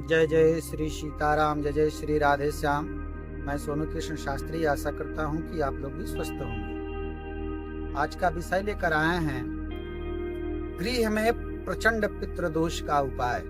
जय जय श्री सीताराम, जय जय श्री राधे श्याम। मैं सोनू कृष्ण शास्त्री आशा करता हूँ कि आप लोग भी स्वस्थ होंगे। आज का विषय लेकर आए हैं गृह में प्रचंड पितृदोष का उपाय।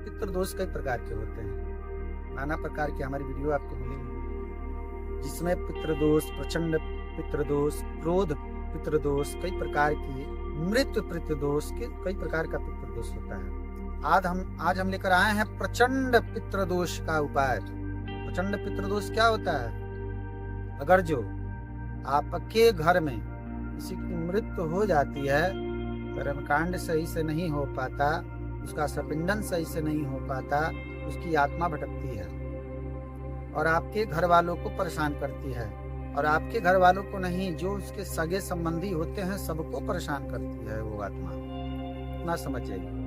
पितृदोष कई प्रकार के होते हैं, नाना प्रकार की हमारी वीडियो आपको मिलेंगी जिसमें पितृदोष, प्रचंड पितृदोष, क्रोध पितृदोष, कई प्रकार की मृत्यु पितृदोष के कई प्रकार का पितृदोष होता है। आज हम लेकर आए हैं प्रचंड पितृदोष का उपाय। प्रचंड पितृदोष क्या होता है? अगर जो आपके घर में किसी की मृत्यु हो जाती है, कर्मकांड सही से नहीं हो पाता, उसका संपिंडन सही से नहीं हो पाता, उसकी आत्मा भटकती है और आपके घर वालों को परेशान करती है, और आपके घर वालों को नहीं, जो उसके सगे संबंधी होते हैं सबको परेशान करती है वो आत्मा। इतना समझ जाइए।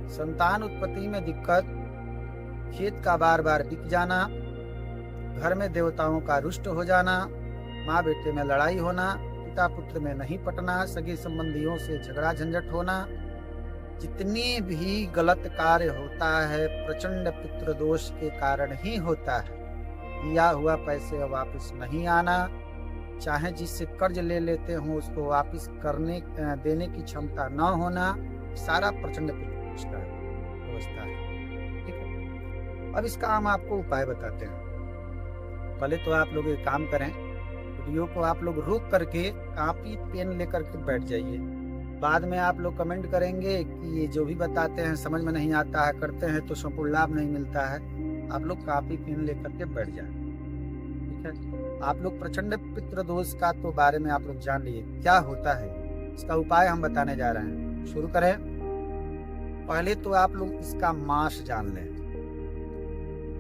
संतान उत्पत्ति में दिक्कत, खेत का बार बार बिक जाना, घर में देवताओं का रुष्ट हो जाना, माँ बेटे में लड़ाई होना, पिता पुत्र में नहीं पटना, सगे संबंधियों से झगड़ा झंझट होना, जितनी भी गलत कार्य होता है प्रचंड पितृदोष के कारण ही होता है। दिया हुआ पैसे वापस नहीं आना, चाहे जिससे कर्ज ले लेते हो उसको वापस करने देने की क्षमता न होना, सारा प्रचंड पितृदोष का व्यवस्था है। ठीक है, अब इसका हम आपको उपाय बताते हैं। पहले तो आप लोग एक काम करें, वीडियो को आप लोग रोक करके कॉपी पेन लेकर के बैठ जाइए। बाद में आप लोग कमेंट करेंगे कि ये जो भी बताते हैं समझ में नहीं आता है, करते हैं तो संपूर्ण लाभ नहीं मिलता है। आप लोग कॉपी पेन लेकर के बैठ जाएं। ठीक है, आप लोग प्रचंड पितृदोष का तो बारे में आप लोग जान लिए क्या होता है, इसका उपाय हम बताने जा रहे हैं। शुरू करें। पहले तो आप लोग इसका मास जान लें।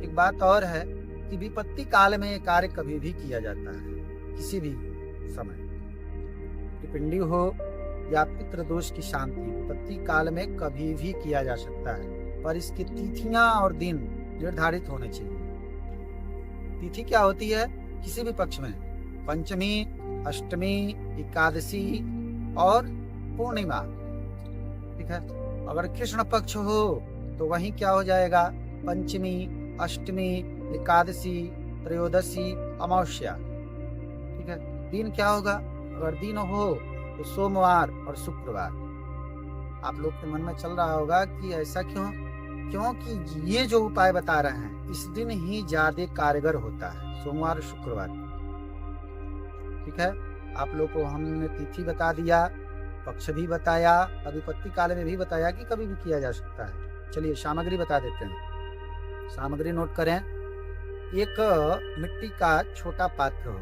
एक बात और है कि विपत्ति काल में ये कार्य कभी भी किया जाता है, किसी भी समय, पिंडी हो या पितृदोष की शांति विपत्ति काल में कभी भी किया जा सकता है, पर इसकी तिथियां और दिन निर्धारित होने चाहिए। तिथि क्या होती है? किसी भी पक्ष में, पंचमी, अष्टमी, एकादशी और पूर्णिमा। ठीक है, अगर कृष्ण पक्ष हो तो वहीं क्या हो जाएगा? पंचमी, अष्टमी, एकादशी, त्रयोदशी, अमावस्या। ठीक है, दिन क्या होगा? अगर दिन हो तो सोमवार और शुक्रवार। आप लोग के मन में चल रहा होगा कि ऐसा क्यों? क्योंकि ये जो उपाय बता रहे हैं इस दिन ही ज्यादा कारगर होता है, सोमवार शुक्रवार। ठीक है, आप लोग को हमने तिथि बता दिया, पक्ष भी बताया, विपत्ति काल में भी बताया कि कभी भी किया जा सकता है। चलिए सामग्री बता देते हैं। सामग्री नोट करें। एक मिट्टी का छोटा पात्र हो,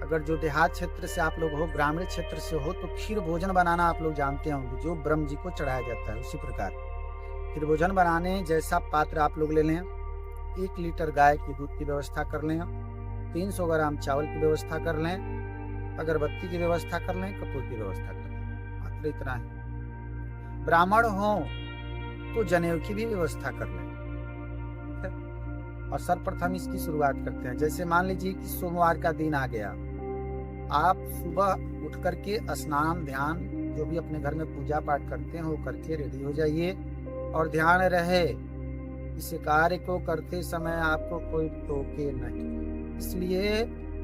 अगर जो देहात क्षेत्र से आप लोग हो, ग्रामीण क्षेत्र से हो, तो खीर भोजन बनाना आप लोग जानते होंगे, जो ब्रह्म जी को चढ़ाया जाता है। उसी प्रकार खीर भोजन बनाने जैसा पात्र आप लोग ले लें। 1 लीटर गाय की दूध की व्यवस्था कर लें, 300 ग्राम चावल की व्यवस्था कर लें, अगरबत्ती की व्यवस्था कर लें, कपूर की व्यवस्था कर लें, मात्र इतना ही। ब्राह्मण हो तो जनेऊ की भी व्यवस्था कर लें। और सर्वप्रथम इसकी शुरुआत करते हैं। जैसे मान लीजिए कि सोमवार का दिन आ गया, आप सुबह उठ करके स्नान ध्यान जो भी अपने घर में पूजा पाठ करते हैं वो करके रेडी हो जाइए, और ध्यान रहे इस कार्य को करते समय आपको कोई टोके नहीं, इसलिए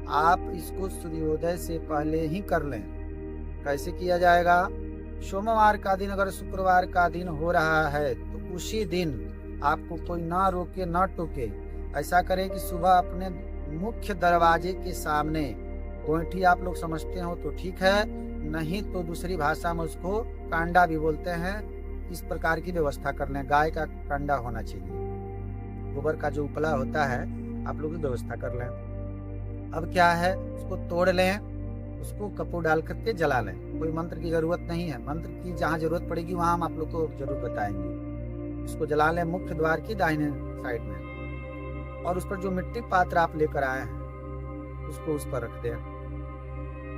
आप इसको सूर्योदय से पहले ही कर लें। कैसे किया जाएगा? सोमवार का दिन अगर शुक्रवार का दिन हो रहा है तो उसी दिन आपको कोई ना रोके ना टोके। ऐसा करें कि सुबह अपने मुख्य दरवाजे के सामने, गोइठी आप लोग समझते हो तो ठीक है, नहीं तो दूसरी भाषा में उसको कांडा भी बोलते हैं, इस प्रकार की व्यवस्था कर लें। गाय का कांडा होना चाहिए, गोबर का जो उपला होता है आप लोग व्यवस्था कर लें। अब क्या है, उसको तोड़ लें, उसको कपूर डाल करके जला लें। कोई मंत्र की जरूरत नहीं है, मंत्र की जहाँ जरूरत पड़ेगी वहां हम आप लोग को जरूर बताएंगे। उसको जला लें मुख्य द्वार की दाहिने साइड में, और उस पर जो मिट्टी पात्र आप लेकर आए हैं उसको उस पर रख दें।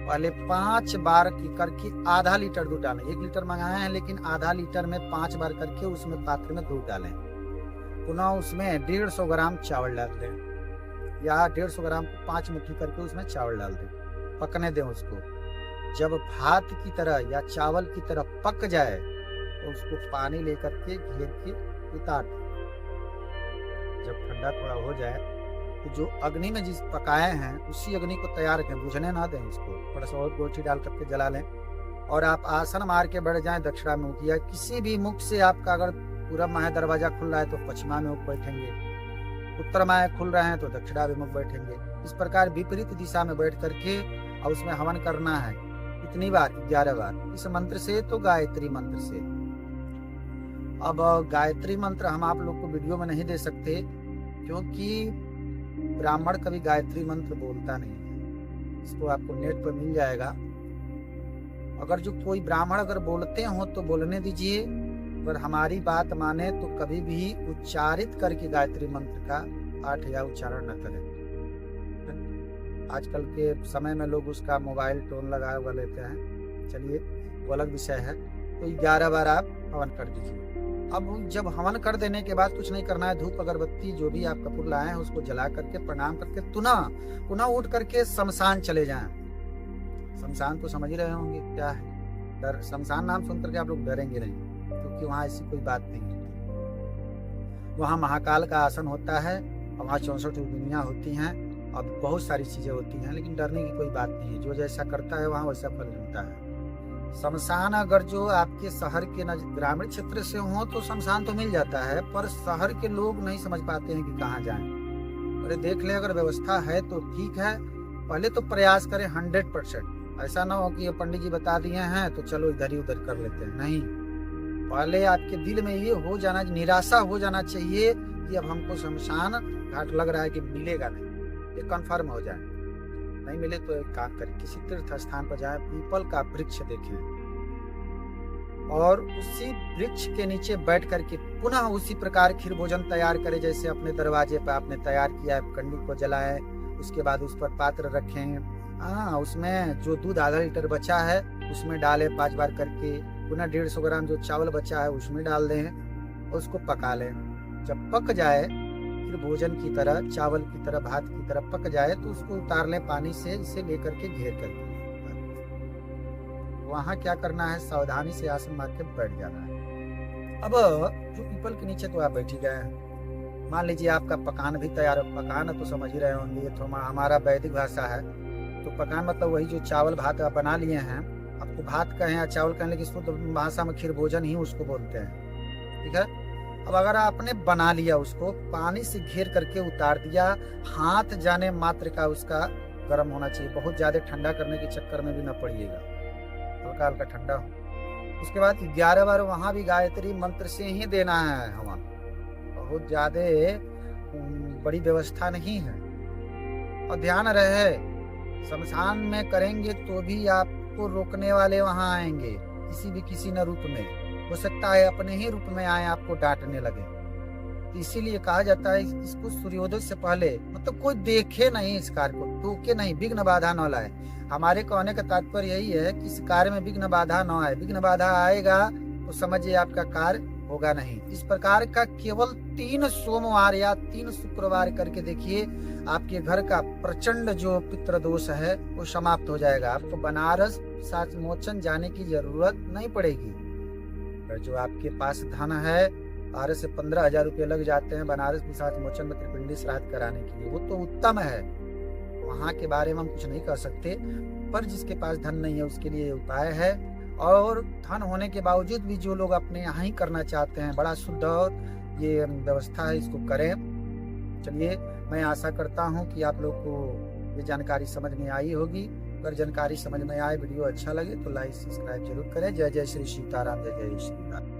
पहले 5 बार की करके आधा लीटर दूध डालें। 1 लीटर मंगाए हैं लेकिन आधा लीटर में 5 बार करके उसमें पात्र में दूध डालें। पुनः उसमें 150 ग्राम चावल डाल दें, या 150 ग्राम को 5 मुट्ठी करके उसमें चावल डाल दें, पकने दें उसको। जब भात की तरह या चावल की तरह पक जाए तो उसको पानी लेकर के घेर के उतार। जब ठंडा थोड़ा हो जाए तो जो अग्नि में जिस पकाए हैं उसी अग्नि को तैयार रखें, बुझने ना दें इसको, थोड़ा सा और गोलची डाल करके जला लें और आप आसन मार के बैठ जाएं दक्षिणा मुख, या किसी भी मुख से आपका अगर पूरब माह दरवाजा खुल रहा है तो पश्चिमा में मुख बैठेंगे, उत्तर माह खुल रहे हैं तो दक्षिणा में मुख बैठेंगे। इस प्रकार विपरीत दिशा में बैठ करके और उसमें हवन करना है। कितनी बार? 11 बार। इस मंत्र से तो गायत्री मंत्र से। अब गायत्री मंत्र हम आप लोग को वीडियो में नहीं दे सकते क्योंकि ब्राह्मण कभी गायत्री मंत्र बोलता नहीं है। इसको आपको नेट पर मिल जाएगा। अगर जो कोई ब्राह्मण अगर बोलते हो तो बोलने दीजिए, अगर हमारी बात माने तो कभी भी उच्चारित करके गायत्री मंत्र का पाठ या उच्चारण न करें। आजकल के समय में लोग उसका मोबाइल टोन लगाए हुआ लेते हैं, चलिए वो अलग विषय है। तो 11 बार आप हवन कर दीजिए। अब जब हवन कर देने के बाद कुछ नहीं करना है, धूप अगरबत्ती जो भी आप कपूर लाए हैं उसको जला करके प्रणाम करके पुनः उठ करके शमशान चले जाएं। शमशान तो समझ ही रहे होंगे क्या है, डर शमशान नाम सुन करके आप लोग डरेंगे नहीं, क्योंकि वहाँ ऐसी कोई बात नहीं होती। वहाँ महाकाल का आसन होता है और वहाँ 64 योगिनियाँ होती हैं और बहुत सारी चीजें होती हैं, लेकिन डरने की कोई बात नहीं है। जो जैसा करता है वहाँ वैसा फल मिलता है। शमशान अगर जो आपके शहर के ग्रामीण क्षेत्र से हो तो शमशान तो मिल जाता है, पर शहर के लोग नहीं समझ पाते हैं कि कहाँ जाएं। अरे देख ले, अगर व्यवस्था है तो ठीक है, पहले तो प्रयास करें 100%। ऐसा ना हो कि ये पंडित जी बता दिए हैं तो चलो इधर ही उधर कर लेते हैं, नहीं। पहले आपके दिल में ये हो जाना, निराशा हो जाना चाहिए कि अब हमको शमशान घाट लग रहा है कि मिलेगा नहीं, ये कंफर्म हो जाए। नहीं मिले तो एक काम करें, किसी तीर्थ स्थान पर जाए, पीपल का वृक्ष देखें और उसी वृक्ष के नीचे बैठ करके पुनः उसी प्रकार खीर भोजन तैयार करें जैसे अपने दरवाजे पर आपने तैयार किया है। कंडी को जलाएं, उसके बाद उस पर पात्र रखें, उसमें जो दूध आधा लीटर बचा है उसमें डालें 5 बार करके, पुनः 150 ग्राम जो चावल बचा है उसमें डाल दें, उसको पका लें। जब पक जाए फिर भोजन की तरह, चावल की तरह, भात की तरह पक जाए तो उसको उतार लें पानी से, इसे लेकर के घेर करके वहां क्या करना है, सावधानी से आसन मार के बैठ जाना है। अब जो पीपल के नीचे तो आप बैठ ही गए हैं, मान लीजिए आपका पकान भी तैयार है। पकान तो समझ ही रहे होंगे, ये तो हमारा वैदिक भाषा है। तो पकान मतलब वही जो चावल भात आप बना लिए हैं, आपको भात कहें या चावल कहें, लेकिन शुद्ध भाषा में खीर भोजन ही उसको बोलते हैं, ठीक है। अब अगर आपने बना लिया, उसको पानी से घेर करके उतार दिया, हाथ जाने मात्र का उसका गर्म होना चाहिए, बहुत ज्यादा ठंडा करने के चक्कर में भी न पड़िएगा, हल्का हल्का ठंडा हो। उसके बाद 11 बार वहां भी गायत्री मंत्र से ही देना है हवन, बहुत ज्यादा बड़ी व्यवस्था नहीं है। और ध्यान रहे, शमशान में करेंगे तो भी आपको रोकने वाले वहां आएंगे, किसी न रूप में, हो सकता है अपने ही रूप में आए, आपको डांटने लगे। तो इसीलिए कहा जाता है इसको सूर्योदय से पहले, मतलब कोई देखे नहीं इस कार्य को, टोके नहीं, विघ्न बाधा न लाए। हमारे कहने का तात्पर्य यही है कि इस कार्य में विघ्न बाधा न आए। विघ्न बाधा आएगा तो समझिए आपका कार्य होगा नहीं। इस प्रकार का केवल 3 सोमवार या 3 शुक्रवार करके देखिए, आपके घर का प्रचंड जो पितृ दोष है वो समाप्त हो जाएगा। आपको बनारस पिशाच मोचन जाने की जरूरत नहीं पड़ेगी। जो आपके पास धन है, 12 से 15,000 रुपये लग जाते हैं बनारस पिशाच मोचन में त्रिपिंडी श्राद्ध कराने के लिए, वो तो उत्तम है, वहाँ के बारे में हम कुछ नहीं कर सकते। पर जिसके पास धन नहीं है उसके लिए उपाय है। और धन होने के बावजूद भी जो लोग अपने यहाँ ही करना चाहते हैं, बड़ा शुद्ध और ये व्यवस्था है, इसको करें। चलिए, मैं आशा करता हूँ कि आप लोग को ये जानकारी समझ में आई होगी। अगर जानकारी समझ में आए, वीडियो अच्छा लगे तो लाइक सब्सक्राइब जरूर करें। जय जय श्री सीताराम, जय जय श्री राम।